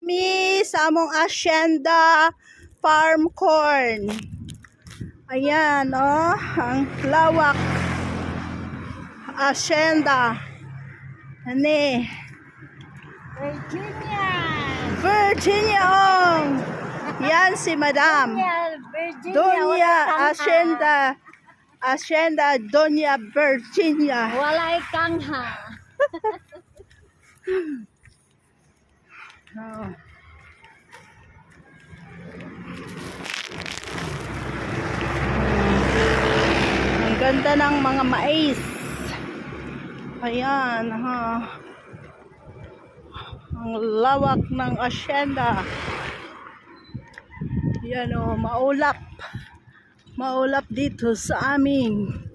mi sa among asyenda farm corn. Ayan, oh, ang lawak. Asyenda. Ani. Virginia, oh. Yan si Madam. Doña Asyenda. Asyenda Doña Virginia. Walay kangha. Oh. Ang ganda ng mga mais. Ayan, ha. Ang lawak ng asyenda. Yan, oh, maulap. Maulap dito sa amin.